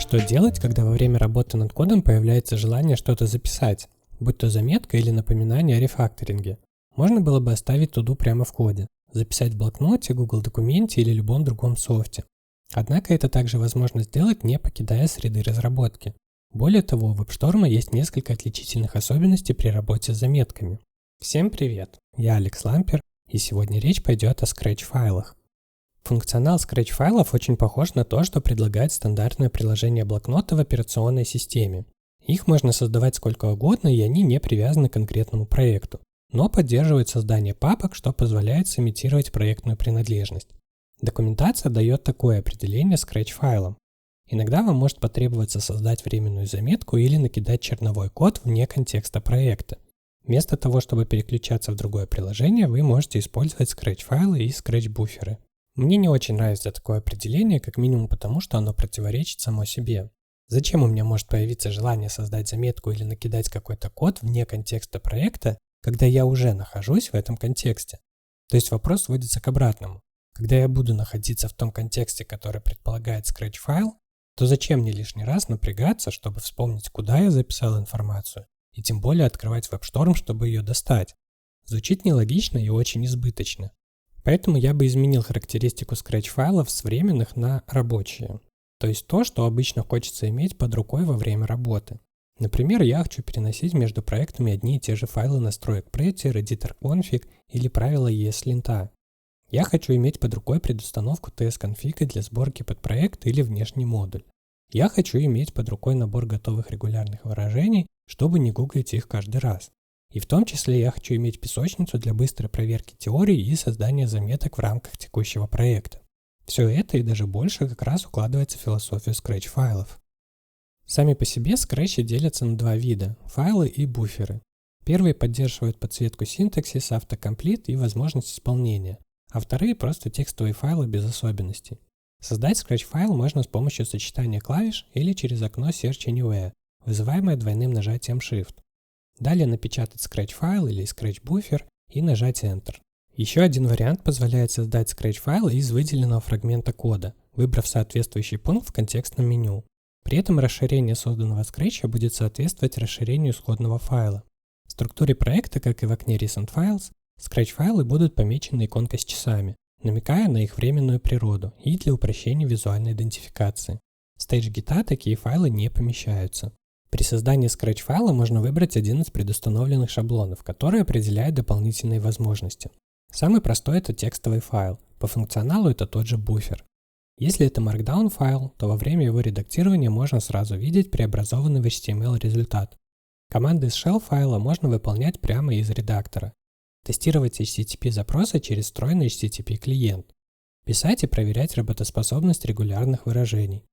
Что делать, когда во время работы над кодом появляется желание что-то записать, будь то заметка или напоминание о рефакторинге? Можно было бы оставить to-do прямо в коде, записать в блокноте, Google документе или любом другом софте. Однако это также возможно сделать, не покидая среды разработки. Более того, у WebStorm есть несколько отличительных особенностей при работе с заметками. Всем привет! Я Алекс Лампер, и сегодня речь пойдет о Scratch-файлах. Функционал Scratch-файлов очень похож на то, что предлагает стандартное приложение блокнота в операционной системе. Их можно создавать сколько угодно, и они не привязаны к конкретному проекту, но поддерживают создание папок, что позволяет сымитировать проектную принадлежность. Документация дает такое определение Scratch-файлам. Иногда вам может потребоваться создать временную заметку или накидать черновой код вне контекста проекта. Вместо того, чтобы переключаться в другое приложение, вы можете использовать Scratch-файлы и Scratch-буферы. Мне не очень нравится такое определение, как минимум потому, что оно противоречит само себе. Зачем у меня может появиться желание создать заметку или накидать какой-то код вне контекста проекта, когда я уже нахожусь в этом контексте? То есть вопрос сводится к обратному. Когда я буду находиться в том контексте, который предполагает Scratch-файл, то зачем мне лишний раз напрягаться, чтобы вспомнить, куда я записал информацию, и тем более открывать WebStorm, чтобы ее достать? Звучит нелогично и очень избыточно. Поэтому я бы изменил характеристику Scratch-файлов с временных на рабочие. То есть то, что обычно хочется иметь под рукой во время работы. Например, я хочу переносить между проектами одни и те же файлы настроек Prettier, editor config или правила ESLint. Я хочу иметь под рукой предустановку TS-конфига для сборки под проект или внешний модуль. Я хочу иметь под рукой набор готовых регулярных выражений, чтобы не гуглить их каждый раз. И в том числе я хочу иметь песочницу для быстрой проверки теории и создания заметок в рамках текущего проекта. Все это и даже больше как раз укладывается в философию Scratch-файлов. Сами по себе Scratch делятся на два вида – файлы и буферы. Первые поддерживают подсветку синтаксиса, автокомплит и возможность исполнения, а вторые – просто текстовые файлы без особенностей. Создать Scratch-файл можно с помощью сочетания клавиш или через окно Search Anywhere, вызываемое двойным нажатием Shift. Далее напечатать Scratch-файл или Scratch-буфер и нажать Enter. Еще один вариант позволяет создать Scratch-файл из выделенного фрагмента кода, выбрав соответствующий пункт в контекстном меню. При этом расширение созданного Scratch будет соответствовать расширению исходного файла. В структуре проекта, как и в окне Recent Files, Scratch-файлы будут помечены иконкой с часами, намекая на их временную природу и для упрощения визуальной идентификации. В StageGit такие файлы не помещаются. При создании Scratch-файла можно выбрать один из предустановленных шаблонов, который определяет дополнительные возможности. Самый простой – это текстовый файл, по функционалу это тот же буфер. Если это Markdown файл, то во время его редактирования можно сразу видеть преобразованный в HTML результат. Команды из shell файла можно выполнять прямо из редактора. Тестировать HTTP запросы через встроенный HTTP клиент. Писать и проверять работоспособность регулярных выражений.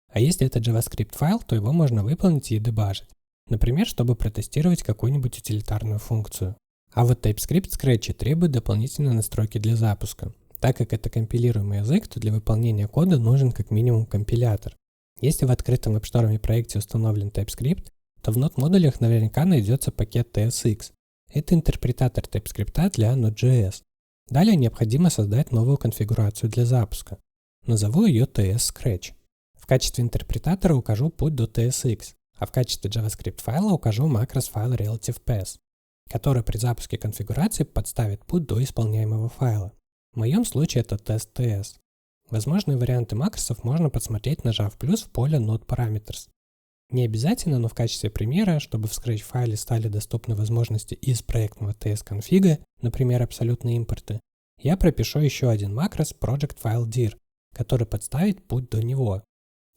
А если это JavaScript файл, то его можно выполнить и дебажить. Например, чтобы протестировать какую-нибудь утилитарную функцию. А вот TypeScript в Scratch требует дополнительной настройки для запуска. Так как это компилируемый язык, то для выполнения кода нужен как минимум компилятор. Если в открытом WebStorm проекте установлен TypeScript, то в Node-модулях наверняка найдется пакет TSX. Это интерпретатор TypeScript для Node.js. Далее необходимо создать новую конфигурацию для запуска. Назову ее TS Scratch. В качестве интерпретатора укажу путь до TSX, а в качестве JavaScript файла укажу макрос файл relative-path, который при запуске конфигурации подставит путь до исполняемого файла. В моем случае это test.ts. Возможные варианты макросов можно подсмотреть, нажав плюс в поле Node Parameters. Не обязательно, но в качестве примера, чтобы в Scratch-файле стали доступны возможности из проектного TS-конфига, например, абсолютные импорты, я пропишу еще один макрос project_file_dir, который подставит путь до него.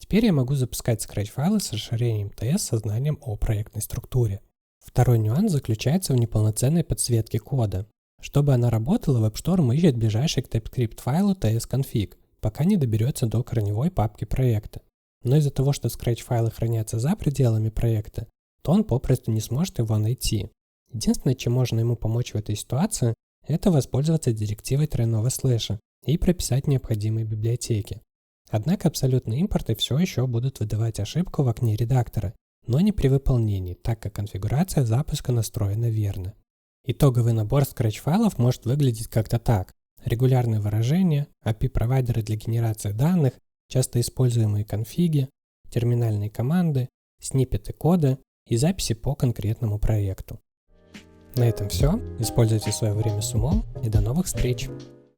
Теперь я могу запускать Scratch-файлы с расширением TS со знанием о проектной структуре. Второй нюанс заключается в неполноценной подсветке кода. Чтобы она работала, WebStorm ищет ближайший к TypeScript файлу TS-config, пока не доберется до корневой папки проекта. Но из-за того, что Scratch-файлы хранятся за пределами проекта, то он попросту не сможет его найти. Единственное, чем можно ему помочь в этой ситуации, это воспользоваться директивой тройного слэша и прописать необходимые библиотеки. Однако абсолютные импорты все еще будут выдавать ошибку в окне редактора, но не при выполнении, так как конфигурация запуска настроена верно. Итоговый набор Scratch-файлов может выглядеть как-то так. Регулярные выражения, API-провайдеры для генерации данных, часто используемые конфиги, терминальные команды, сниппеты кода и записи по конкретному проекту. На этом все. Используйте свое время с умом и до новых встреч!